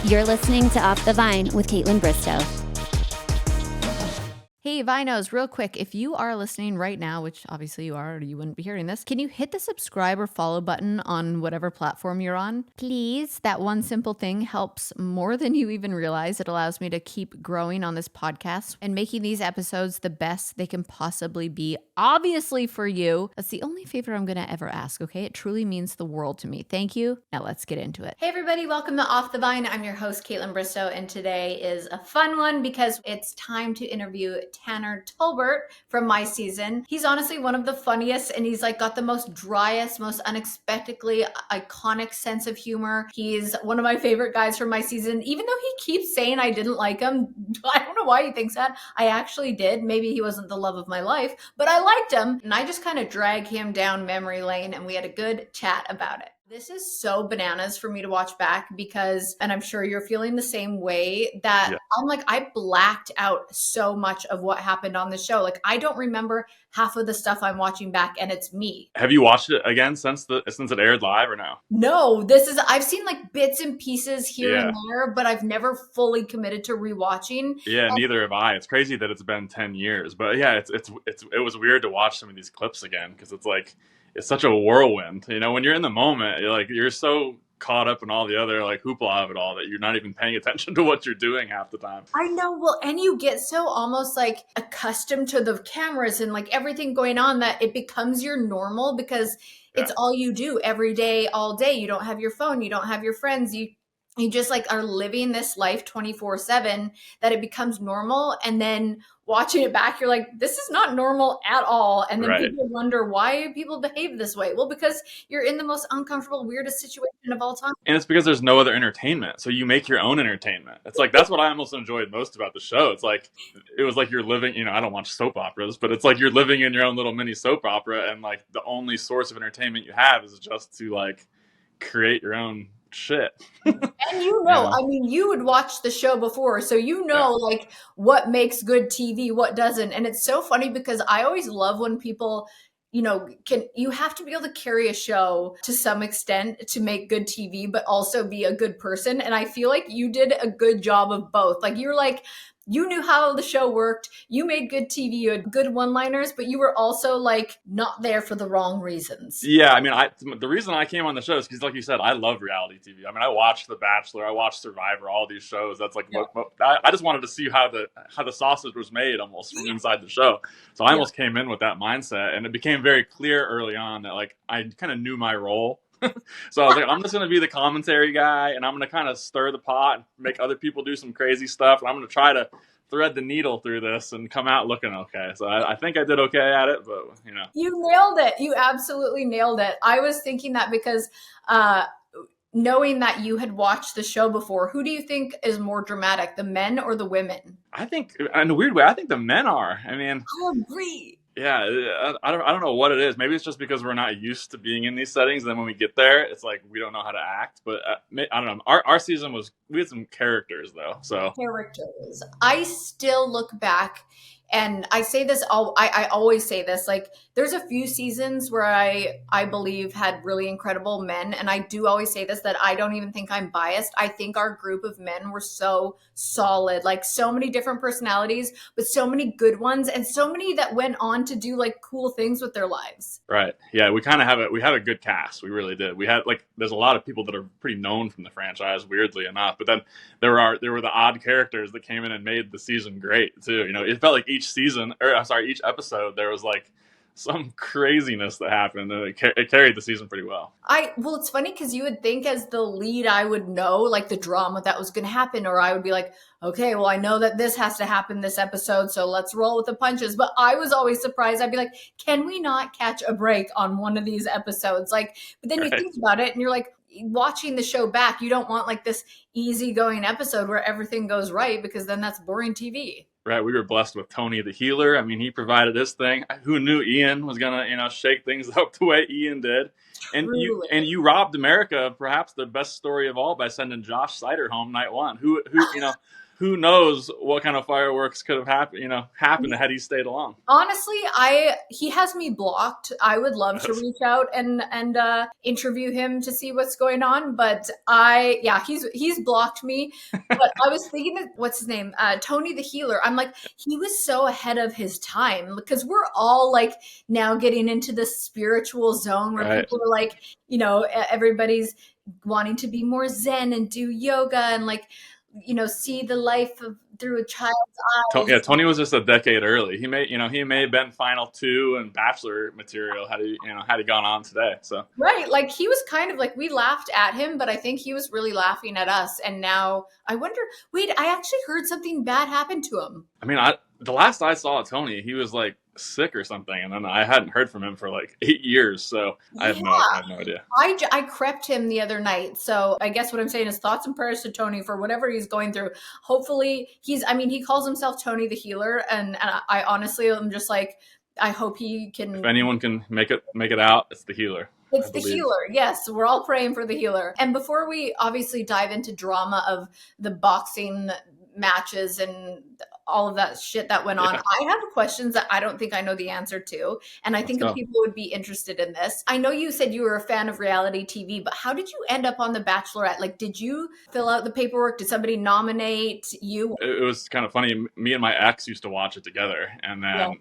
You're listening to Off the Vine with Kaitlyn Bristowe. Hey, Vinos, real quick, if you are listening right now, which obviously you are or you wouldn't be hearing this, can you hit the subscribe or follow button on whatever platform you're on? Please. That one simple thing helps more than you even realize. It allows me to keep growing on this podcast and making these episodes the best they can possibly be, obviously for you. That's the only favor I'm going to ever ask, okay? It truly means the world to me. Thank you. Now let's get into it. Hey, everybody. Welcome to Off the Vine. I'm your host, Kaitlyn Bristowe, and today is a fun one because it's time to interview Tanner Tolbert from my season. He's honestly one of the funniest, and he's like got the most driest, most unexpectedly iconic sense of humor. He's one of my favorite guys from my season, even though he keeps saying I didn't like him. I don't know why he thinks that. I actually did. Maybe he wasn't the love of my life, but I liked him, and I just kind of dragged him down memory lane, and we had a good chat about it. This is so bananas for me to watch back because, and I'm sure you're feeling the same way, that yeah. I'm like, I blacked out so much of what happened on the show. Like, I don't remember half of the stuff I'm watching back, and it's me. Have you watched it again since it aired live or no? No, I've seen like bits and pieces here and there, but I've never fully committed to rewatching. Yeah, neither have I. It's crazy that it's been 10 years, but yeah, it was weird to watch some of these clips again because it's like, it's such a whirlwind. You know, when you're in the moment, you're so caught up in all the other like hoopla of it all that you're not even paying attention to what you're doing half the time. I know. Well, and you get so almost like accustomed to the cameras and like everything going on that it becomes your normal because it's all you do every day, all day. You don't have your phone. You don't have your friends. You just like are living this life 24/7 that it becomes normal. And then watching it back, you're like, this is not normal at all. And then people wonder why people behave this way. Well, because you're in the most uncomfortable, weirdest situation of all time. And it's because there's no other entertainment. So you make your own entertainment. It's like, that's what I almost enjoyed most about the show. It's like, it was like you're living, you know, I don't watch soap operas, but it's like you're living in your own little mini soap opera. And like the only source of entertainment you have is just to like create your own shit. And you know, I mean, you would watch the show before, so you know like what makes good TV, what doesn't. And it's so funny because I always love when people, you know, you have to be able to carry a show to some extent to make good TV, but also be a good person. And I feel like you did a good job of both. Like you're like, you knew how the show worked. You made good TV. You had good one-liners, but you were also like not there for the wrong reasons. Yeah, I mean, the reason I came on the show is because, like you said, I love reality TV. I mean, I watched The Bachelor, I watched Survivor, all these shows. That's like, I just wanted to see how the sausage was made almost from inside the show. So I almost came in with that mindset, and it became very clear early on that like I kind of knew my role. So I was like, I'm just going to be the commentary guy, and I'm going to kind of stir the pot and make other people do some crazy stuff. And I'm going to try to thread the needle through this and come out looking okay. So I think I did okay at it, but you know. You nailed it. You absolutely nailed it. I was thinking that because knowing that you had watched the show before, who do you think is more dramatic, the men or the women? I think, in a weird way, I think the men are. I mean, I agree. Yeah, I don't know what it is. Maybe it's just because we're not used to being in these settings. And then when we get there, it's like we don't know how to act. But I don't know. Our season we had some characters though. So characters. I still look back, and I say this. I always say this. Like, there's a few seasons where I believe had really incredible men, and I do always say this, that I don't even think I'm biased. I think our group of men were so solid, like so many different personalities, but so many good ones, and so many that went on to do like cool things with their lives. Right. Yeah, we kind of we had a good cast. We really did. We had like, there's a lot of people that are pretty known from the franchise, weirdly enough. But then there were the odd characters that came in and made the season great too. You know, it felt like each episode there was like some craziness that happened, and it carried the season pretty well. Well, it's funny because you would think as the lead I would know like the drama that was going to happen, or I would be like, okay, well, I know that this has to happen this episode, so let's roll with the punches. But I was always surprised. I'd be like, can we not catch a break on one of these episodes? Like, but then you think about it and you're like, watching the show back, you don't want like this easygoing episode where everything goes right, because then that's boring TV. Right, we were blessed with Tony the healer. I mean, he provided his thing. Who knew Ian was gonna, shake things up the way Ian did? And you robbed America of perhaps the best story of all by sending Josh Sider home night one. Who who knows what kind of fireworks could have happened had he stayed along. Honestly, he has me blocked. I would love to reach out and interview him to see what's going on, but he's blocked me. But I was thinking that what's his name, Tony the Healer. I'm like, he was so ahead of his time, because we're all like now getting into the spiritual zone where people are like, everybody's wanting to be more zen and do yoga and like, see the life through a child's eyes. Yeah, Tony was just a decade early. He may have been final 2 and Bachelor material had he gone on today. So right, like he was kind of like, we laughed at him, but I think he was really laughing at us. And now I wonder. Wait, I actually heard something bad happened to him. I mean, the last I saw of Tony, he was like sick or something, and then I hadn't heard from him for like 8 years, so I have no idea. I crept him the other night, so I guess what I'm saying is thoughts and prayers to Tony for whatever he's going through. Hopefully he calls himself Tony the Healer, and I honestly am just like, I hope he can. If anyone can make it out, it's the Healer. It's the Healer. Yes, we're all praying for the Healer. And before we obviously dive into drama of the boxing matches and all of that shit that went on, I have questions that I don't think I know the answer to, and I think people would be interested in this. I know you said you were a fan of reality TV, but how did you end up on The Bachelorette? Like, did you fill out the paperwork? Did somebody nominate you? It was kind of funny. Me and my ex used to watch it together, and then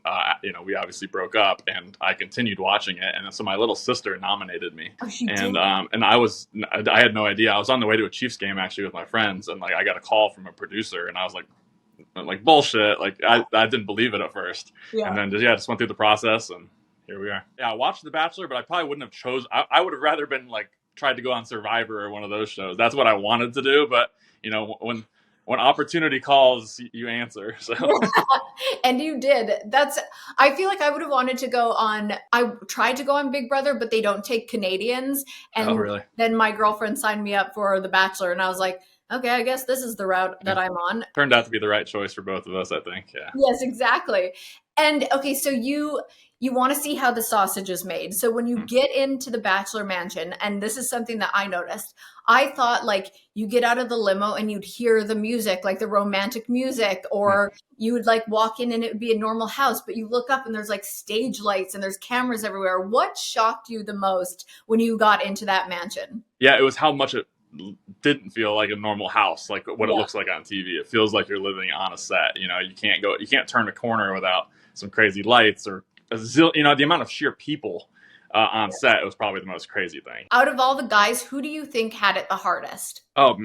we obviously broke up, and I continued watching it, and so my little sister nominated me. Oh, she and did? I had no idea. I was on the way to a Chiefs game actually with my friends, and like I got a call from a producer, and I was like bullshit. Like I didn't believe it at first, and then just went through the process, and here we are. Yeah, I watched The Bachelor, but I probably wouldn't have chose. I would have rather been like tried to go on Survivor or one of those shows. That's what I wanted to do, but when opportunity calls, you answer. So and you did. I feel like I would have wanted to go on. I tried to go on Big Brother, but they don't take Canadians. And really? Then my girlfriend signed me up for The Bachelor, and I was like, okay, I guess this is the route that I'm on. Turned out to be the right choice for both of us, I think. Yeah. Yes, exactly. And okay, so you want to see how the sausage is made. So when you get into the Bachelor Mansion, and this is something that I noticed, I thought like you get out of the limo and you'd hear the music, like the romantic music, or you would like walk in and it would be a normal house, but you look up and there's like stage lights and there's cameras everywhere. What shocked you the most when you got into that mansion? Yeah, it was how much it didn't feel like a normal house, like what it looks like on TV. It feels like you're living on a set. You can't turn a corner without some crazy lights or the amount of sheer people on set. It was probably the most crazy thing. Out of all the guys, who do you think had it the hardest? Oh,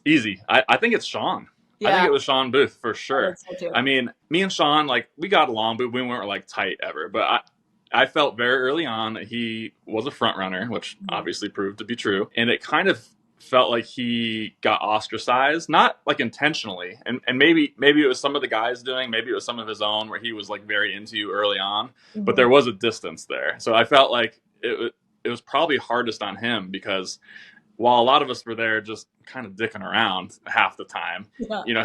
easy. I think it's Sean. I think it was Sean Booth for sure. I mean, me and Sean, like, we got along, but we weren't like tight ever. But I felt very early on that he was a front runner, which obviously proved to be true. And it kind of felt like he got ostracized, not like intentionally, and maybe it was some of the guys doing, maybe it was some of his own where he was like very into you early on, but there was a distance there. So I felt like it was probably hardest on him, because while a lot of us were there just kind of dicking around half the time,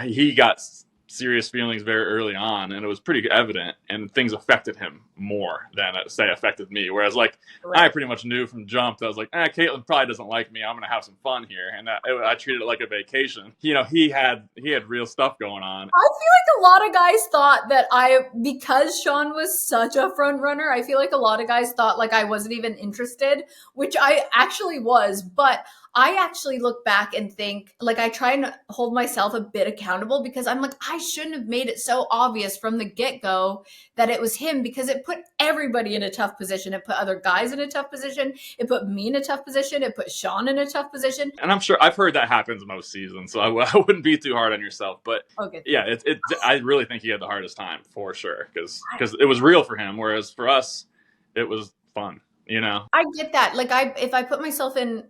he got serious feelings very early on, and it was pretty evident, and things affected him more than say affected me. Whereas like I pretty much knew from jump that I was like, Kaitlyn probably doesn't like me, I'm gonna have some fun here, and I treated it like a vacation. He had real stuff going on. I feel like a lot of guys thought that because Sean was such a front runner, I feel like a lot of guys thought like I wasn't even interested, which I actually was. But I actually look back and think, like, I try and hold myself a bit accountable, because I'm like, I shouldn't have made it so obvious from the get-go that it was him, because it put everybody in a tough position. It put other guys in a tough position. It put me in a tough position. It put Sean in a tough position. And I'm sure I've heard that happens most seasons, so I wouldn't be too hard on yourself. But yeah, I really think he had the hardest time for sure, because it was real for him, whereas for us, it was fun. I get that. Like if I put myself in,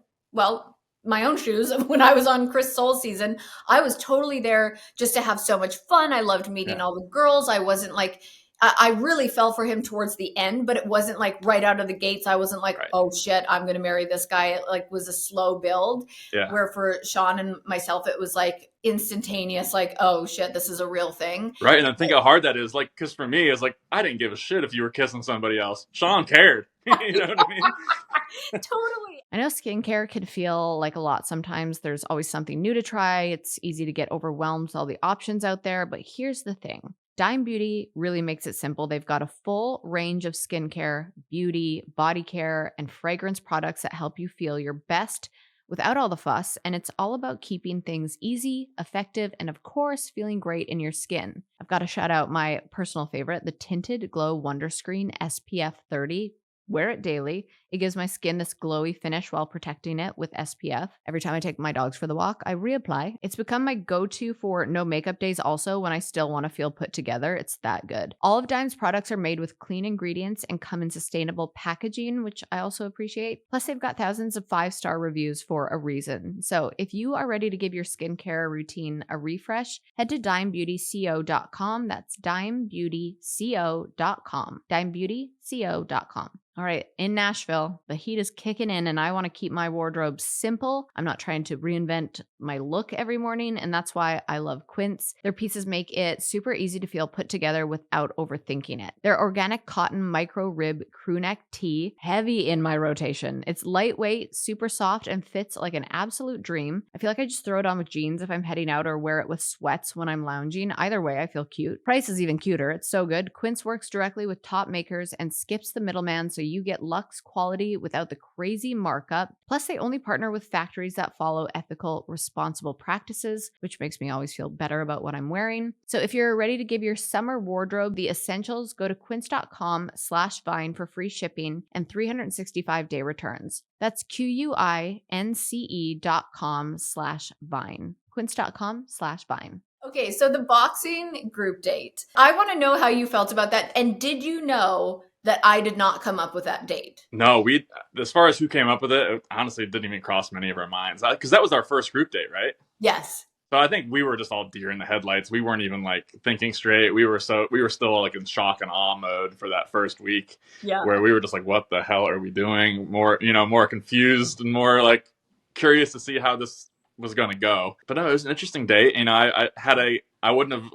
my own shoes when I was on Chris Soul's season, I was totally there just to have so much fun. I loved meeting all the girls. I wasn't like, I really fell for him towards the end, but it wasn't like right out of the gates. I wasn't like, oh shit, I'm going to marry this guy. It like was a slow build. Yeah. Where for Sean and myself, it was like instantaneous, like, oh shit, this is a real thing. Right. And I think how hard that is, like, because for me, it's like, I didn't give a shit if you were kissing somebody else. Sean cared. You know what I mean? Totally. I know skincare can feel like a lot sometimes. There's always something new to try. It's easy to get overwhelmed with all the options out there. But here's the thing. Dime Beauty really makes it simple. They've got a full range of skincare, beauty, body care, and fragrance products that help you feel your best without all the fuss. And it's all about keeping things easy, effective, and of course, feeling great in your skin. I've got to shout out my personal favorite, the Tinted Glow Wonder Screen SPF 30. Wear it daily. It gives my skin this glowy finish while protecting it with SPF. Every time I take my dogs for the walk, I reapply. It's become my go-to for no makeup days also when I still want to feel put together. It's that good. All of Dime's products are made with clean ingredients and come in sustainable packaging, which I also appreciate. Plus, they've got thousands of 5-star reviews for a reason. So if you are ready to give your skincare routine a refresh, head to dimebeautyco.com. That's dimebeautyco.com. dimebeautyco.com. All right, in Nashville, the heat is kicking in and I want to keep my wardrobe simple. I'm not trying to reinvent my look every morning, and that's why I love Quince. Their pieces make it super easy to feel put together without overthinking it. Their organic cotton micro rib crew neck tee, heavy in my rotation. It's lightweight, super soft, and fits like an absolute dream. I feel like I just throw it on with jeans if I'm heading out or wear it with sweats when I'm lounging. Either way, I feel cute. Price is even cuter. It's so good. Quince works directly with top makers and skips the middleman, so you get luxe quality without the crazy markup. Plus, they only partner with factories that follow ethical, responsible practices, which makes me always feel better about what I'm wearing. So if you're ready to give your summer wardrobe the essentials, go to quince.com/vine for free shipping and 365-day returns. That's QUINCE.com/vine. Quince.com/vine. Okay, so the boxing group date. I want to know how you felt about that. And did you know that I did not come up with that date? No, as far as who came up with it, honestly, it didn't even cross many of our minds. Because that was our first group date, right? Yes. So I think we were just all deer in the headlights. We weren't even like thinking straight. We were still like in shock and awe mode for that first week, where we were just like, "What the hell are we doing?" More confused and more like curious to see how this was going to go. But no, it was an interesting date. I wouldn't have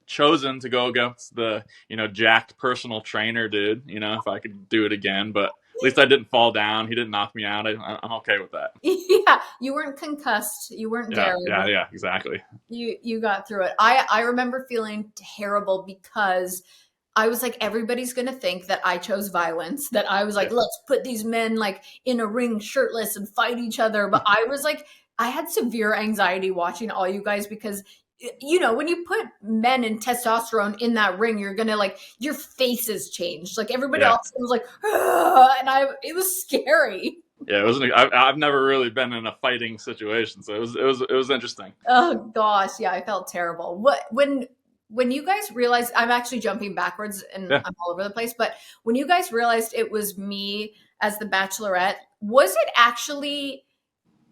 chosen to go against the jacked personal trainer dude. If I could do it again, but at least I didn't fall down. He didn't knock me out. I'm okay with that. Yeah, you weren't concussed. You weren't daring. Yeah, exactly. You got through it. I remember feeling terrible because I was like, everybody's going to think that I chose violence, that I was like, let's put these men like in a ring shirtless and fight each other. But I was like, I had severe anxiety watching all you guys because when you put men and testosterone in that ring, you're going to like, your faces change. Like everybody else was like, and it was scary. Yeah, it wasn't. I've never really been in a fighting situation, so it was interesting. Oh gosh, yeah, I felt terrible. When you guys realized, I'm actually jumping backwards and I'm all over the place, but when you guys realized it was me as the Bachelorette, was it actually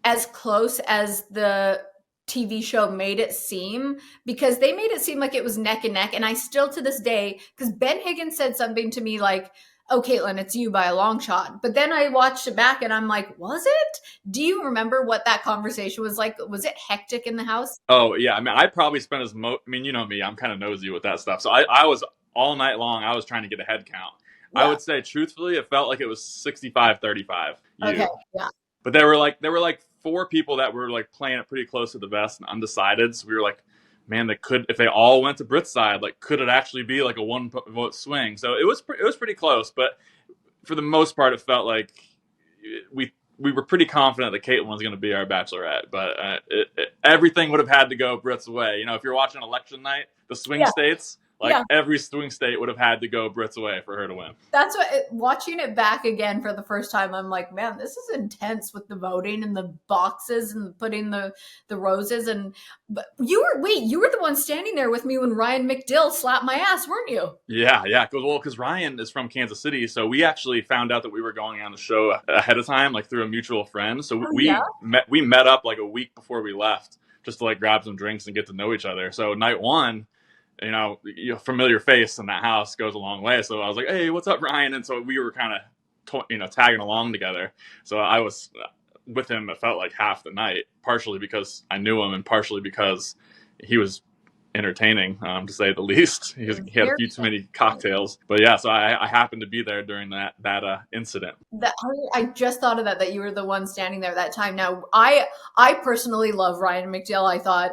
as close as the TV show made it seem? Because they made it seem like it was neck and neck, and I still to this day, because Ben Higgins said something to me like, "Oh, Kaitlyn, it's you by a long shot." But then I watched it back and I'm like, was it? Do you remember what that conversation was like? Was it hectic in the house? Oh, yeah. I mean, I probably spent you know me, I'm kind of nosy with that stuff. So I was all night long, I was trying to get a head count. Yeah. I would say, truthfully, it felt like it was 65-35. Okay, yeah. But there were like 4 people that were like playing it pretty close to the vest and undecided. So we were like, man, if they all went to Brit's side, like, could it actually be like a 1-vote swing? So it was pretty close, but for the most part, it felt like we were pretty confident that Kaitlyn was going to be our Bachelorette. But everything would have had to go Brit's way. If you're watching election night, the swing states. Every swing state would have had to go Brit's way for her to win. That's what, watching it back again for the first time, I'm like, man, this is intense with the voting and the boxes and putting the roses. But you were the one standing there with me when Ryan McDill slapped my ass, weren't you? Yeah. Because Ryan is from Kansas City. So we actually found out that we were going on the show ahead of time, like through a mutual friend. So we met up like a week before we left just to like grab some drinks and get to know each other. So night one, your familiar face in that house goes a long way. So I was like, "Hey, what's up, Ryan?" And so we were kind of, tagging along together. So I was with him. It felt like half the night, partially because I knew him, and partially because he was entertaining, to say the least. He had a few too many cocktails, but yeah. So I happened to be there during that incident. I just thought of that you were the one standing there that time. Now, I personally love Ryan McDill. I thought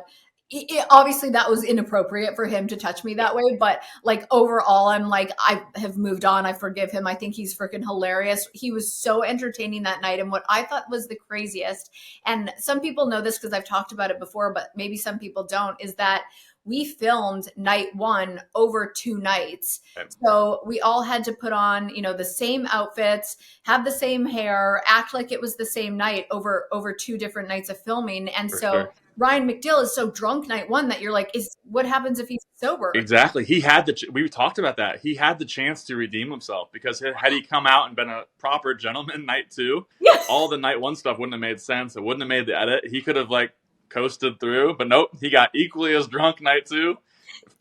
obviously that was inappropriate for him to touch me that way, but like overall, I'm like, I have moved on. I forgive him. I think he's freaking hilarious. He was so entertaining that night. And what I thought was the craziest, and some people know this because I've talked about it before, but maybe some people don't, is that we filmed night one over 2 nights. So we all had to put on, the same outfits, have the same hair, act like it was the same night over 2 different nights of filming. And sure. Ryan McDill is so drunk night one that you're like, what happens if he's sober? Exactly. We talked about that. He had the chance to redeem himself, because had he come out and been a proper gentleman night 2, yes, all the night 1 stuff wouldn't have made sense. It wouldn't have made the edit. He could have coasted through, but nope, he got equally as drunk night 2.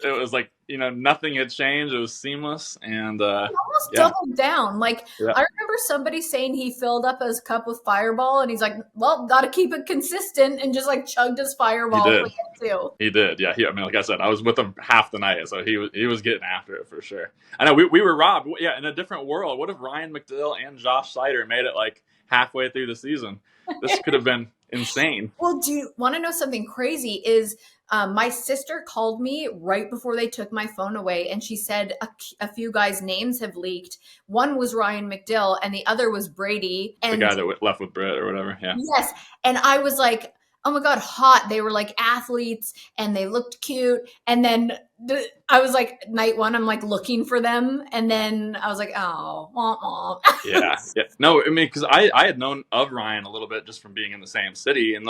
It was nothing had changed. It was seamless, and he almost doubled down. I remember somebody saying he filled up his cup with Fireball, and he's like, "Well, got to keep it consistent," and just chugged his Fireball. He did. Too. He did. Yeah. Like I said, I was with him half the night, so he was getting after it for sure. I know we were robbed. Yeah, in a different world. What if Ryan McDill and Josh Sider made it halfway through the season? This could have been insane. Well, do you want to know something crazy? Is my sister called me right before they took my phone away, and she said a few guys' names have leaked. One was Ryan McDill, and the other was Brady. And the guy that left with Britt or whatever. Yeah. Yes, and I was like, oh my God, hot. They were athletes, and they looked cute. And then I was night 1, I'm looking for them. And then I was like, oh, womp womp. Yeah. No, I mean, because I had known of Ryan a little bit just from being in the same city. And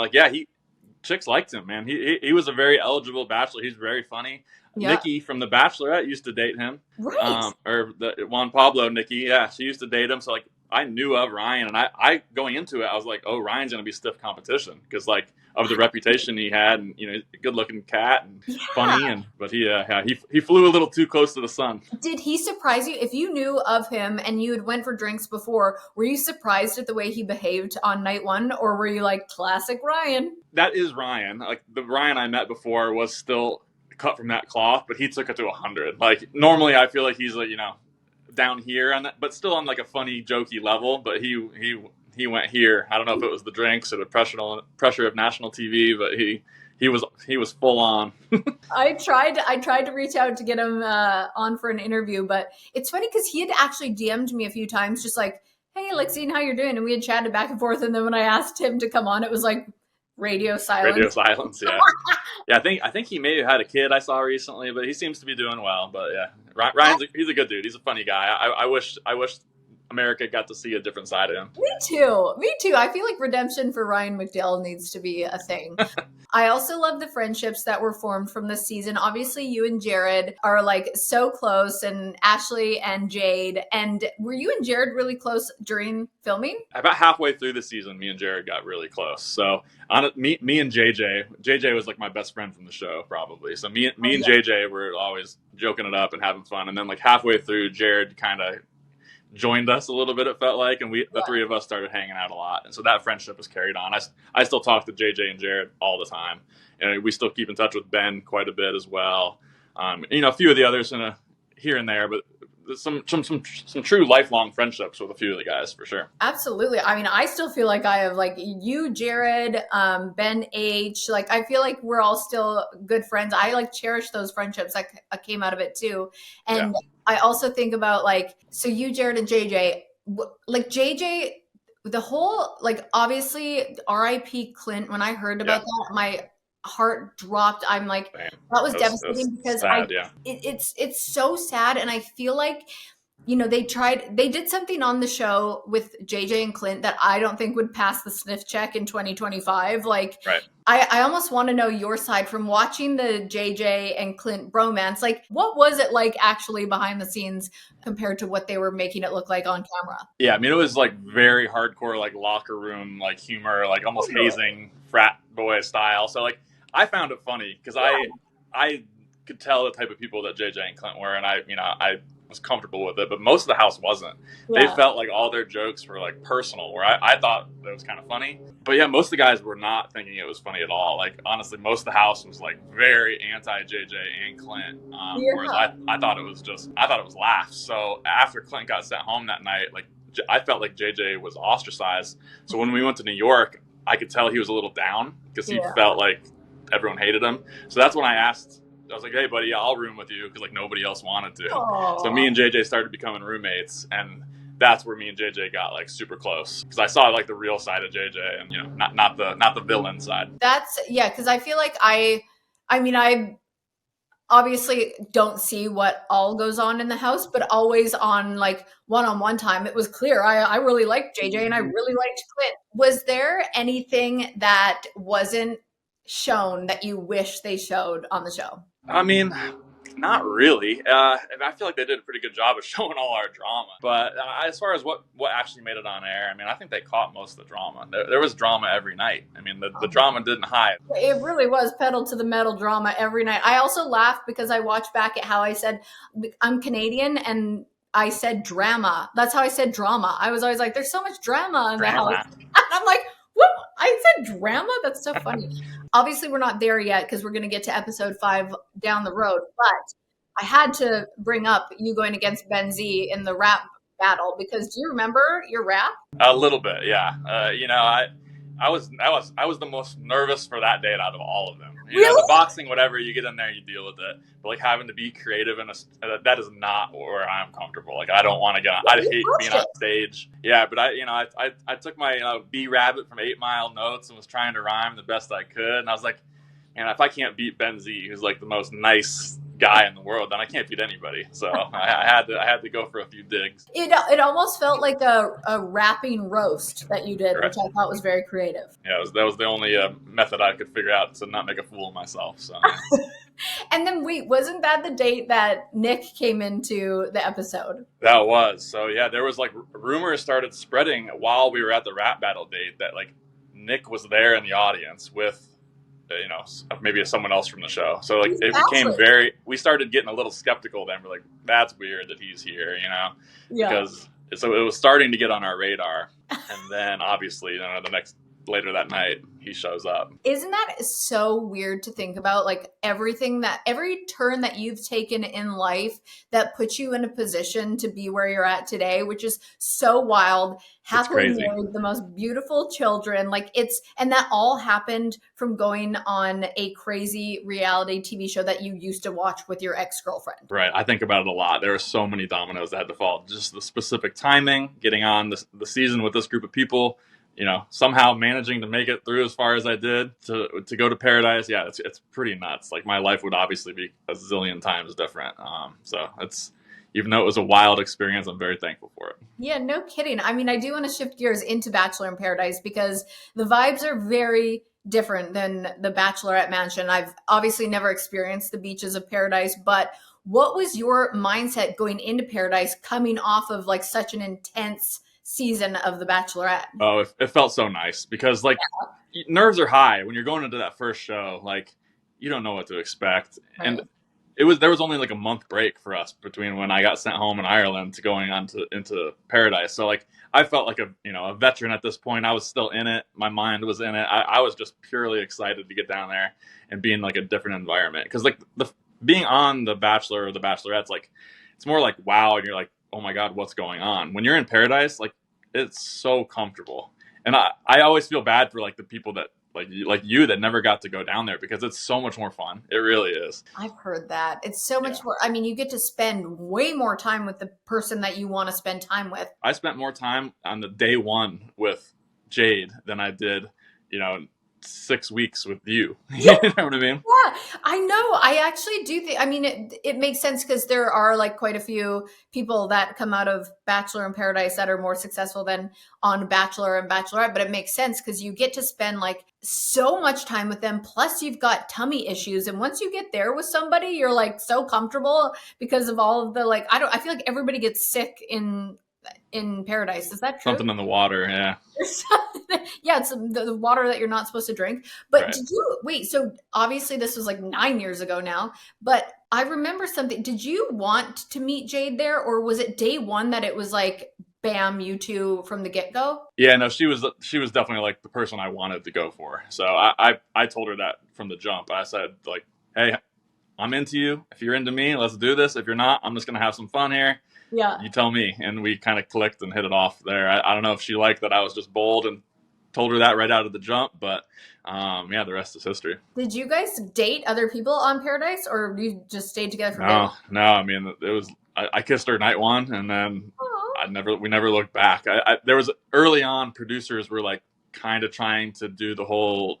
chicks liked him, man. He was a very eligible bachelor. He's very funny. Yeah. Nikki from the Bachelorette used to date him. Right. Or the Juan Pablo Nikki. Yeah, she used to date him. So I knew of Ryan, and I going into it, I was like, oh, Ryan's going to be stiff competition because of the reputation he had, and good looking cat and funny, but he flew a little too close to the sun. Did he surprise you? If you knew of him and you had went for drinks before, were you surprised at the way he behaved on night 1, or were you classic Ryan? That is Ryan. The Ryan I met before was still cut from that cloth, but he took it to 100. Normally I feel like he's down here on that, but still on a funny, jokey level. But he went here. I don't know if it was the drinks or the pressure of national TV, but he was full on. I tried to reach out to get him on for an interview, but it's funny because he had actually DM'd me a few times, just hey, seeing how you're doing, and we had chatted back and forth. And then when I asked him to come on, it was radio silence. Radio silence, yeah. Yeah, I think he may have had a kid I saw recently, but he seems to be doing well. But yeah, Ryan's he's a good dude. He's a funny guy. I wish America got to see a different side of him. Me too. I feel redemption for Ryan McDill needs to be a thing. I also love the friendships that were formed from this season. Obviously, you and Jared are so close, and Ashley and Jade. And were you and Jared really close during filming? About halfway through the season, me and Jared got really close. So me and JJ was my best friend from the show, probably. So me and JJ were always joking it up and having fun. And then halfway through, Jared kind of joined us a little bit, it felt like, and the 3 of us started hanging out a lot, and so that friendship was carried on. I still talk to JJ and Jared all the time, and we still keep in touch with Ben quite a bit as well. A few of the others here and there, but some true lifelong friendships with a few of the guys for sure. Absolutely. I mean, I still feel I have you, Jared, Ben H. I feel we're all still good friends. I cherish those friendships that came out of it too, and. Yeah. I also think about so you, Jared, and JJ, JJ, the whole, obviously RIP Clint, when I heard about that, my heart dropped. I'm that was devastating because sad, it's so sad. And I feel they did something on the show with JJ and Clint that I don't think would pass the sniff check in 2025. Right. I almost want to know your side from watching the JJ and Clint bromance. What was it actually behind the scenes compared to what they were making it look like on camera? Yeah, I mean, it was very hardcore, locker room, humor, almost hazing frat boy style. So I found it funny because I could tell the type of people that JJ and Clint were, and I was comfortable with it, but most of the house wasn't. They felt like all their jokes were like personal, where I thought it was kind of funny. But yeah, most of the guys were not thinking it was funny at all. Like, honestly, most of the house was like very anti-JJ and Clint. Whereas I thought it was laughs. So after Clint got sent home that night, like, I felt like JJ was ostracized. So when we went to New York, I could tell he was a little down because he felt like everyone hated him. So that's when I was like, hey, buddy, I'll room with you, because like nobody else wanted to. Aww. So me and JJ started becoming roommates, and that's where me and JJ got like super close, because I saw like the real side of JJ, and you know, not the villain side. That's because I feel like I obviously don't see what all goes on in the house, but always on like one-on-one time, it was clear I really liked JJ and I really liked Clint. Was there anything that wasn't shown that you wish they showed on the show? I mean, not really. I feel like they did a pretty good job of showing all our drama. But as far as what actually made it on air, I mean, I think they caught most of the drama. There was drama every night. I mean, the drama didn't hide. It really was pedal to the metal drama every night. I also laughed because I watched back at how I said, I'm Canadian, and I said drama. That's how I said drama. I was always like, there's so much drama in the house. And I'm like, whoop, I said drama? That's so funny. Obviously, we're not there yet because we're going to get to episode 5 down the road. But I had to bring up you going against Ben Z in the rap battle, because do you remember your rap? A little bit, yeah. You know, I was the most nervous for that date out of all of them. You know, the boxing, whatever, you get in there, you deal with it. But like having to be creative that is not where I'm comfortable. Like, I don't want to get on. I hate being on stage. Yeah, but I took my B Rabbit from 8 Mile notes and was trying to rhyme the best I could. And I was like, man, if I can't beat Ben Z, who's like the most nice guy in the world, then I can't beat anybody. So I had to go for a few digs. It almost felt like a rapping roast that you did, which I thought was very creative. Yeah, that was the only method I could figure out to not make a fool of myself. So. And then wasn't that the date that Nick came into the episode? That was. So yeah, there was like rumors started spreading while we were at the rap battle date that like Nick was there in the audience with, you know, maybe someone else from the show. So like it became we started getting a little skeptical then. We're like, that's weird that he's here, you know? Yeah. Because so it was starting to get on our radar. And then obviously, you know, later that night, he shows up. Isn't that so weird to think about? Like every turn that you've taken in life that puts you in a position to be where you're at today, which is so wild. Happily married, the most beautiful children. And that all happened from going on a crazy reality TV show that you used to watch with your ex-girlfriend. Right. I think about it a lot. There are so many dominoes that had to fall. Just the specific timing, getting on the season with this group of people, you know, somehow managing to make it through as far as I did to go to Paradise. Yeah, it's pretty nuts. Like my life would obviously be a zillion times different. So it's, even though it was a wild experience, I'm very thankful for it. Yeah, no kidding. I mean, I do want to shift gears into Bachelor in Paradise because the vibes are very different than the Bachelorette mansion. I've obviously never experienced the beaches of Paradise, but what was your mindset going into Paradise, coming off of like such an intense season of The Bachelorette? Oh, it felt so nice because like nerves are high when you're going into that first show. Like you don't know what to expect. Right. And there was only like a month break for us between when I got sent home in Ireland to going on into Paradise. So like I felt like a veteran at this point. I was still in it. My mind was in it. I was just purely excited to get down there and be in like a different environment. Because like being on The Bachelor or The Bachelorette's like, it's more like wow, and you're like, oh my God, what's going on? When you're in Paradise, like it's so comfortable. And I always feel bad for like the people that like you that never got to go down there because it's so much more fun. It really is. I've heard that. It's so much more. I mean, you get to spend way more time with the person that you want to spend time with. I spent more time on the day one with Jade than I did, 6 weeks with you. You know what I mean? Yeah, I know. I actually do think, I mean, it makes sense because there are like quite a few people that come out of Bachelor in Paradise that are more successful than on Bachelor and Bachelorette, but it makes sense because you get to spend like so much time with them. Plus you've got tummy issues. And once you get there with somebody, you're like so comfortable because of all of the, like, I feel like everybody gets sick in Paradise. Is that true? Something in the water, yeah. Yeah, it's the water that you're not supposed to drink. But right. So obviously this was like 9 years ago now, but I remember something. Did you want to meet Jade there, or was it day one that it was like, bam, you two from the get-go? Yeah, no, she was definitely like the person I wanted to go for. So I told her that from the jump. I said like, hey, I'm into you. If you're into me, let's do this. If you're not, I'm just gonna have some fun here. Yeah. You tell me. And we kind of clicked and hit it off there. I don't know if she liked that I was just bold and told her that right out of the jump, but yeah, the rest is history. Did you guys date other people on Paradise, or you just stayed together for No. I mean, it was I kissed her night one, and then we never looked back. There was early on, producers were like kind of trying to do the whole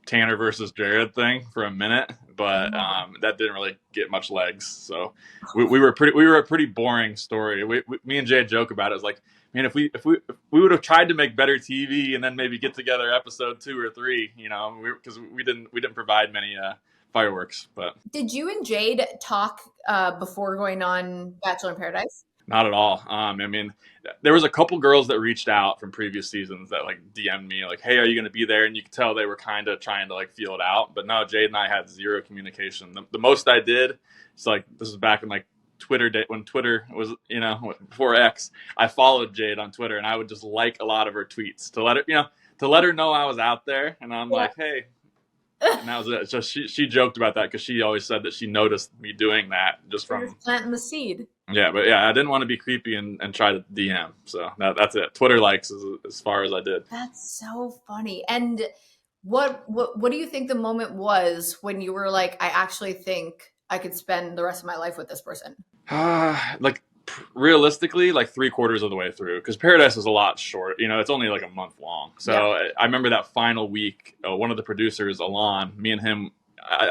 Tanner versus Jared thing for a minute, but that didn't really get much legs. So we were a pretty boring story. Me and Jade joke about it. It's like, man, if we would have tried to make better TV and then maybe get together episode 2 or 3, because we didn't provide many fireworks. But did you and Jade talk before going on Bachelor in Paradise? Not at all. I mean, there was a couple girls that reached out from previous seasons that like DM'd me like, hey, are you going to be there? And you could tell they were kind of trying to like feel it out. But no, Jade and I had zero communication. The most I did, it's like, this is back in like Twitter day when Twitter was, before X. I followed Jade on Twitter and I would just like a lot of her tweets to let her know I was out there. And I'm like, hey. And that was it. So she joked about that because she always said that she noticed me doing that just from planting the seed. Yeah, but yeah, I didn't want to be creepy and try to DM. So that's it. Twitter likes as far as I did. That's so funny. And what do you think the moment was when you were like, I actually think I could spend the rest of my life with this person? Like realistically, like 3/4 of the way through, because Paradise is a lot short. It's only like a month long. So yeah. I remember that final week, one of the producers, Alon, me and him,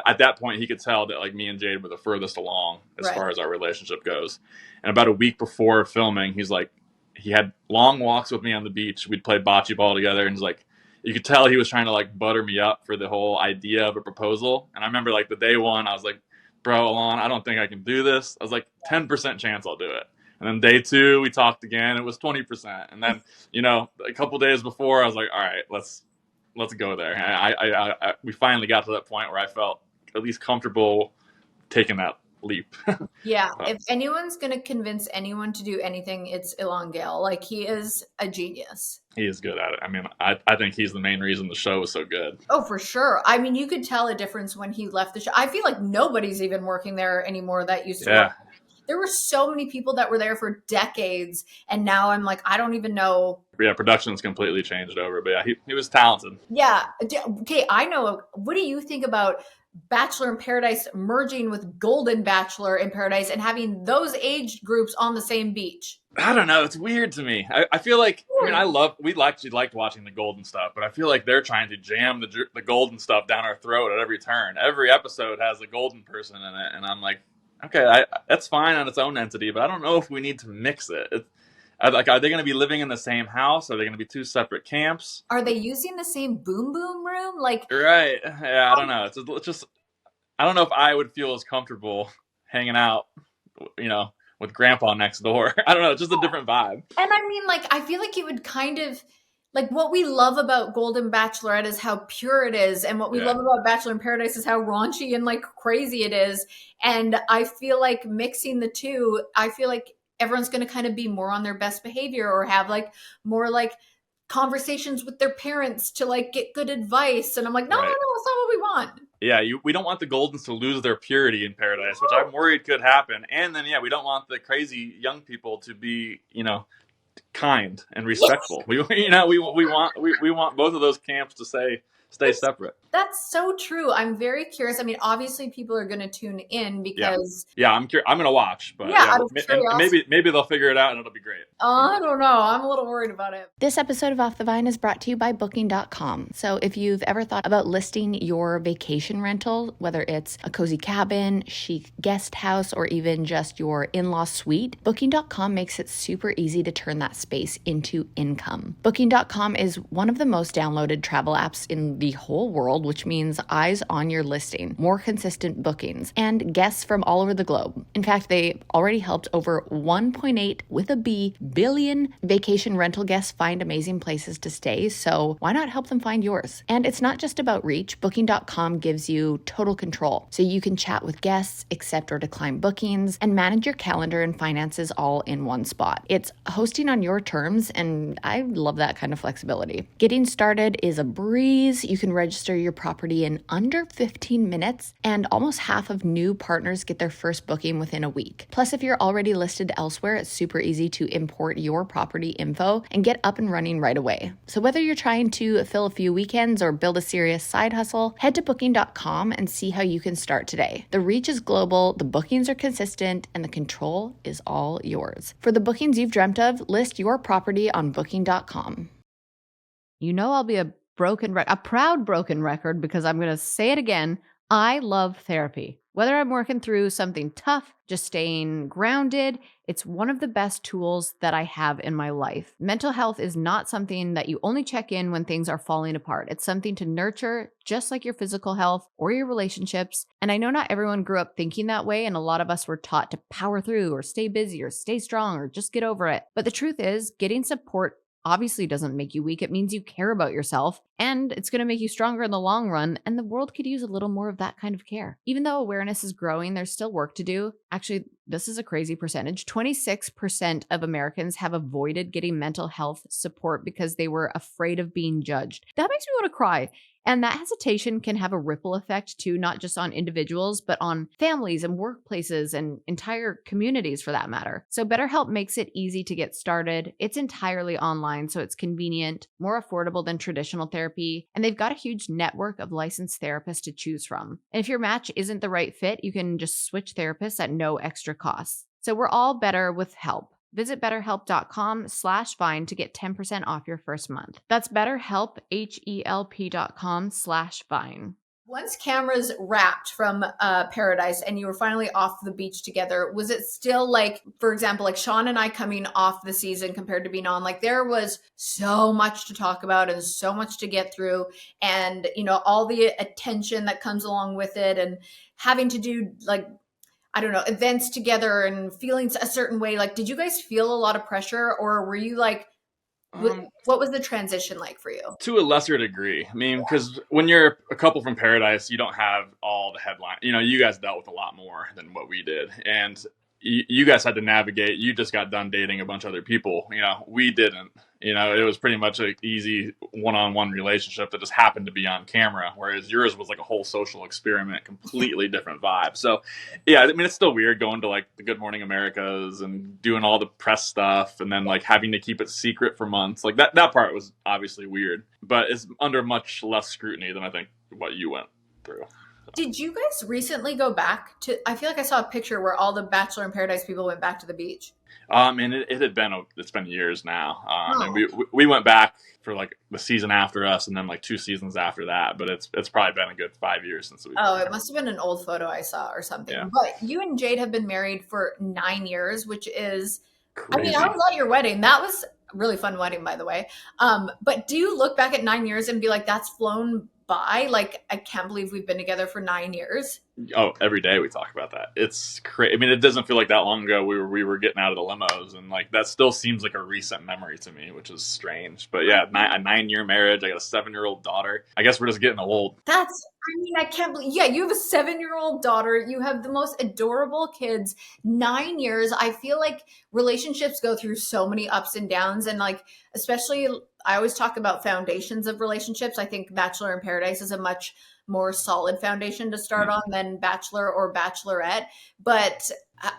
at that point, he could tell that like me and Jade were the furthest along as far as our relationship goes. And about a week before filming, he's like, he had long walks with me on the beach. We'd play bocce ball together, and he's like, you could tell he was trying to like butter me up for the whole idea of a proposal. And I remember like the day one, I was like, bro, Alon, I don't think I can do this. I was like, 10% chance I'll do it. And then day 2, we talked again. It was 20%. And then, a couple days before, I was like, all right, let's go there. And we finally got to that point where I felt at least comfortable taking that leap. Yeah. If anyone's going to convince anyone to do anything, it's Alon Gale. Like, he is a genius. He is good at it. I mean, I think he's the main reason the show was so good. Oh, for sure. I mean, you could tell a difference when he left the show. I feel like nobody's even working there anymore that used to work. There were so many people that were there for decades, and now I'm like, I don't even know. Yeah, production's completely changed over, but yeah, he was talented. Yeah. Okay, I know. What do you think about Bachelor in Paradise merging with Golden Bachelor in Paradise and having those age groups on the same beach? I don't know. It's weird to me. I feel like, we liked watching the Golden stuff, but I feel like they're trying to jam the Golden stuff down our throat at every turn. Every episode has a Golden person in it, and I'm like, okay, that's fine on its own entity, but I don't know if we need to mix it. Are they going to be living in the same house? Are they going to be 2 separate camps? Are they using the same boom boom room? Like, right? Yeah, I don't know. It's just I don't know if I would feel as comfortable hanging out, with Grandpa next door. I don't know. It's just a different vibe. And I mean, like, I feel like it would kind of. Like, what we love about Golden Bachelorette is how pure it is. And what we love about Bachelor in Paradise is how raunchy and, like, crazy it is. And I feel like mixing the two, I feel like everyone's going to kind of be more on their best behavior or have, like, more, like, conversations with their parents to, like, get good advice. And I'm like, no, it's not what we want. Yeah, we don't want the Goldens to lose their purity in Paradise, which I'm worried could happen. And then, we don't want the crazy young people to be, kind and respectful. Yes. We want both of those camps to stay separate. That's so true. I'm very curious. I mean, obviously people are going to tune in because I'm going to watch, but maybe they'll figure it out and it'll be great. I don't know. I'm a little worried about it. This episode of Off the Vine is brought to you by Booking.com. So if you've ever thought about listing your vacation rental, whether it's a cozy cabin, chic guest house, or even just your in-law suite, Booking.com makes it super easy to turn that space into income. Booking.com is one of the most downloaded travel apps in the whole world, which means eyes on your listing, more consistent bookings, and guests from all over the globe. In fact, they already helped over 1.8 with a B billion vacation rental guests find amazing places to stay, so why not help them find yours? And it's not just about reach. Booking.com gives you total control, so you can chat with guests, accept or decline bookings, and manage your calendar and finances all in one spot. It's hosting on your terms, and I love that kind of flexibility. Getting started is a breeze. You can register your property in under 15 minutes, and almost half of new partners get their first booking within a week. Plus, if you're already listed elsewhere, it's super easy to import your property info and get up and running right away. So whether you're trying to fill a few weekends or build a serious side hustle, head to booking.com and see how you can start today. The reach is global, the bookings are consistent, and the control is all yours. For the bookings you've dreamt of, list your property on booking.com. You know I'll be a proud broken record, because I'm going to say it again. I love therapy. Whether I'm working through something tough, just staying grounded, it's one of the best tools that I have in my life. Mental health is not something that you only check in when things are falling apart. It's something to nurture, just like your physical health or your relationships. And I know not everyone grew up thinking that way, and a lot of us were taught to power through or stay busy or stay strong or just get over it. But the truth is, getting support obviously doesn't make you weak. It means you care about yourself, and it's going to make you stronger in the long run. And the world could use a little more of that kind of care. Even though awareness is growing, there's still work to do. Actually, this is a crazy percentage. 26% of Americans have avoided getting mental health support because they were afraid of being judged. That makes me want to cry. And that hesitation can have a ripple effect too, not just on individuals, but on families and workplaces and entire communities for that matter. So BetterHelp makes it easy to get started. It's entirely online, so it's convenient, more affordable than traditional therapy, and they've got a huge network of licensed therapists to choose from. And if your match isn't the right fit, you can just switch therapists at no extra cost. So we're all better with help. Visit betterhelp.com/vine to get 10% off your first month. That's BetterHelp, HELP.com/vine. Once cameras wrapped from Paradise and you were finally off the beach together, was it still like, for example, like Sean and I coming off the season compared to being on, like there was so much to talk about and so much to get through, and you know, all the attention that comes along with it, and having to do like, I don't know, events together and feeling a certain way. Like, did you guys feel a lot of pressure, or were you like, what was the transition like for you? To a lesser degree. I mean, because when you're a couple from Paradise, you don't have all the headlines. You know, you guys dealt with a lot more than what we did. And you guys had to navigate. You just got done dating a bunch of other people. You know, we didn't. You know, it was pretty much an easy one-on-one relationship that just happened to be on camera, whereas yours was like a whole social experiment, completely different vibe. So, yeah, I mean, it's still weird going to like the Good Morning Americas and doing all the press stuff and then like having to keep it secret for months. Like that part was obviously weird, but it's under much less scrutiny than I think what you went through. Did you guys recently go back to, I feel like I saw a picture where all the Bachelor in Paradise people went back to the beach. And it's been years now. And we went back for like the season after us and then like 2 seasons after that, but it's probably been a good 5 years since we. Oh, it must have been an old photo I saw or something. Yeah. But you and Jade have been married for 9 years, which is crazy. I mean, I was at your wedding. That was a really fun wedding, by the way. But do you look back at 9 years and be like, that's flown by? Like, I can't believe we've been together for 9 years. Oh, every day we talk about that. It's crazy. I mean, it doesn't feel like that long ago we were getting out of the limos, and like that still seems like a recent memory to me, which is strange. But yeah, a 9-year marriage. I got a 7-year-old daughter. I guess we're just getting old. I can't believe. Yeah, you have a 7-year-old daughter. You have the most adorable kids. 9 years. I feel like relationships go through so many ups and downs, and like especially, I always talk about foundations of relationships. I think Bachelor in Paradise is a much more solid foundation to start on than Bachelor or Bachelorette. But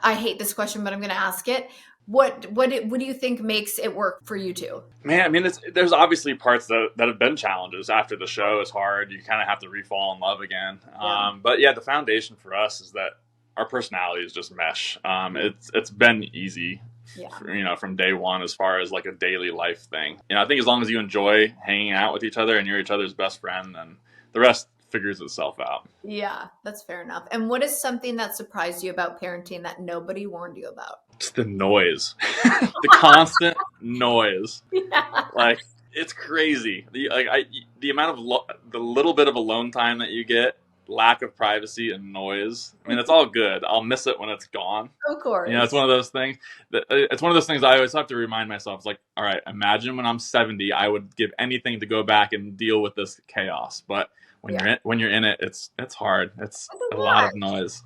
I hate this question, but I'm going to ask it. What do you think makes it work for you two? Man, I mean, there's obviously parts that have been challenges. After the show is hard. You kind of have to re-fall in love again. Yeah. But yeah, the foundation for us is that our personalities just mesh. It's been easy. Yeah. From day one, as far as like a daily life thing. I think as long as you enjoy hanging out with each other and you're each other's best friend, then the rest figures itself out. Yeah, that's fair enough. And what is something that surprised you about parenting that nobody warned you about? Just the noise, the constant noise. Yeah. Like, it's crazy. The amount of the little bit of alone time that you get, lack of privacy and noise. I mean, it's all good. I'll miss it when it's gone. Of course. You know, it's one of those things. It's one of those things I always have to remind myself. It's like, all right, imagine when I'm 70, I would give anything to go back and deal with this chaos. But when you're in it, it's hard. It's a lot of noise.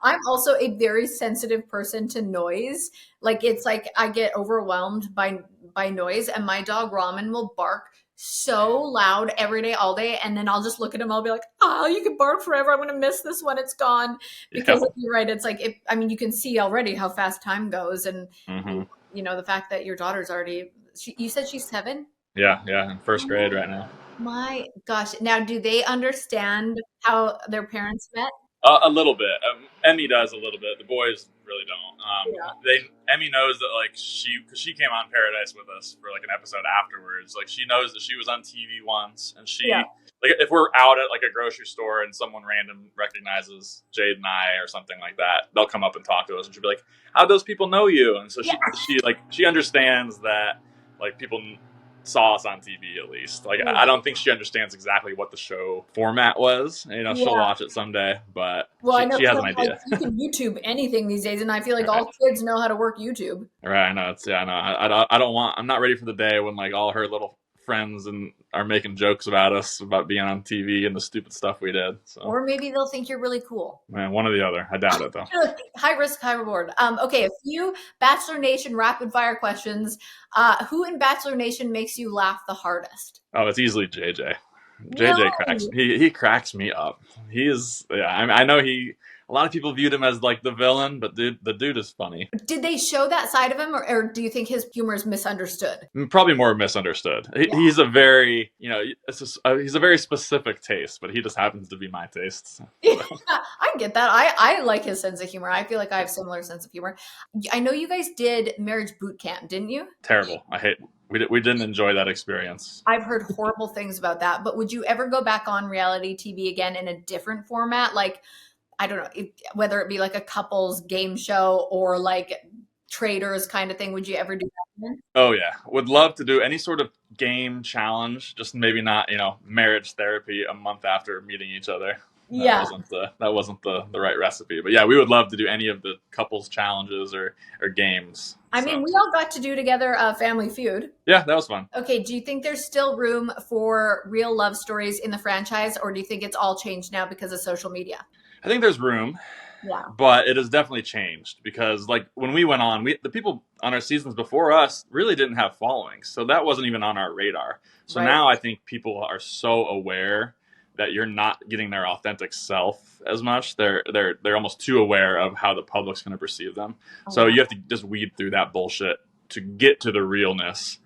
I'm also a very sensitive person to noise. Like, it's like I get overwhelmed by noise, and my dog Ramen will bark so loud every day, all day, and then I'll just look at him. I'll be like, "Oh, you can bark forever. I'm gonna miss this when it's gone." Because you're right. It's like, you can see already how fast time goes, and you know the fact that your daughter's already. You said she's 7. Yeah, in first grade right now. My gosh! Now, do they understand how their parents met? A little bit. Emmy does a little bit. The boys really don't. Emmy knows that, like, because she came on Paradise with us for like an episode afterwards. Like, she knows that she was on TV once, and like, if we're out at like a grocery store and someone random recognizes Jade and I or something like that, they'll come up and talk to us, and she'll be like, "How do those people know you?" And so she understands that, like, people saw us on TV at least. Like, I don't think she understands exactly what the show format was. You know, she'll watch it someday, but she has an idea. Like, you can YouTube anything these days, and I feel like all kids know how to work YouTube. Right, I know. I'm not ready for the day when, like, all her little friends are making jokes about us about being on TV and the stupid stuff we did. So. Or maybe they'll think you're really cool. Man, one or the other. I doubt it, though. High risk, high reward. Okay, a few Bachelor Nation rapid fire questions. Who in Bachelor Nation makes you laugh the hardest? Oh, it's easily JJ. JJ cracks. He cracks me up. He is. Yeah, I know he. A lot of people viewed him as like the villain, but the dude is funny. Did they show that side of him, or do you think his humor is misunderstood? Probably more misunderstood. He's a very, he's a very specific taste, but he just happens to be my taste. So. I get that. I like his sense of humor. I feel like I have similar sense of humor. I know you guys did marriage boot camp, didn't you? Terrible. We didn't enjoy that experience. I've heard horrible things about that, but would you ever go back on reality TV again in a different format? Like, I don't know, whether it be like a couples game show or like traders kind of thing. Would you ever do that again? Oh yeah. Would love to do any sort of game challenge, just maybe not, marriage therapy a month after meeting each other. That wasn't the right recipe. But yeah, we would love to do any of the couples challenges or games. I mean, we all got to do together Family Feud. Yeah, that was fun. Okay, do you think there's still room for real love stories in the franchise, or do you think it's all changed now because of social media? I think there's room, but it has definitely changed because, like, when we went on, the people on our seasons before us really didn't have followings, so that wasn't even on our radar. So now I think people are so aware that you're not getting their authentic self as much. They're almost too aware of how the public's going to perceive them. So you have to just weed through that bullshit to get to the realness.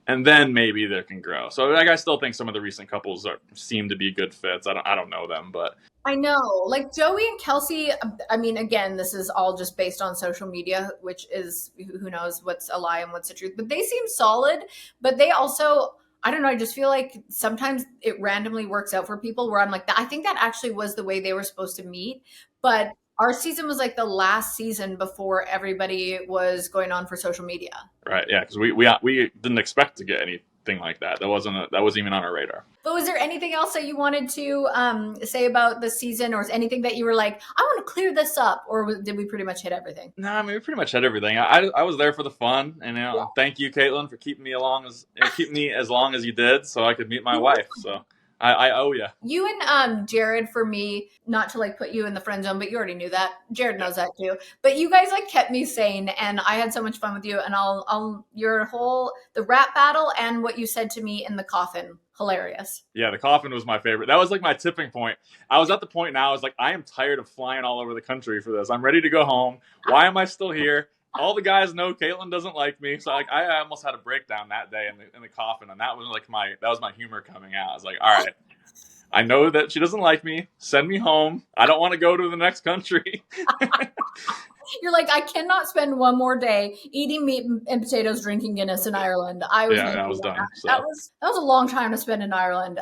And then maybe they can grow. So, like, I still think some of the recent couples seem to be good fits. I don't know them, but I know, like Joey and Kelsey. I mean, again, this is all just based on social media, which is who knows what's a lie and what's the truth. But they seem solid. But they also, I don't know. I just feel like sometimes it randomly works out for people where I'm like, I think that actually was the way they were supposed to meet. But our season was like the last season before everybody was going on for social media. Right. Yeah. Because we didn't expect to get anything like that. That wasn't even on our radar. But was there anything else that you wanted to say about the season, or is anything that you were like, I want to clear this up, or did we pretty much hit everything? No, I mean, we pretty much hit everything. I was there for the fun, and thank you, Kaitlyn, for keeping me as long as you did, so I could meet my wife. So. I owe you. You and Jared, for me, not to like put you in the friend zone, but you already knew that. Jared knows that too. But you guys like kept me sane, and I had so much fun with you. And the rap battle and what you said to me in the coffin, hilarious. Yeah, the coffin was my favorite. That was like my tipping point. I was at the point now. I was like, I am tired of flying all over the country for this. I'm ready to go home. Why am I still here? All the guys know Kaitlyn doesn't like me, so like I almost had a breakdown that day in the coffin, and that was my humor coming out. I was like, all right, I know that she doesn't like me. Send me home. I don't want to go to the next country. You're like, I cannot spend one more day eating meat and potatoes, drinking Guinness in Ireland. I was done. So. That was a long time to spend in Ireland.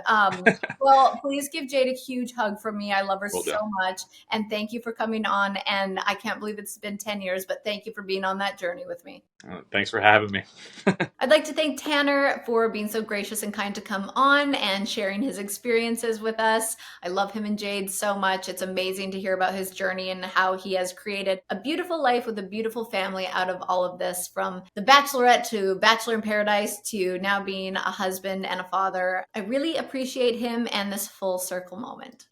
Well, please give Jade a huge hug from me. I love her so much. And thank you for coming on. And I can't believe it's been 10 years, but thank you for being on that journey with me. Thanks for having me. I'd like to thank Tanner for being so gracious and kind to come on and sharing his experiences with us. I love him and Jade so much. It's amazing to hear about his journey and how he has created a beautiful life with a beautiful family out of all of this, from The Bachelorette to Bachelor in Paradise to now being a husband and a father. I really appreciate him and this full circle moment.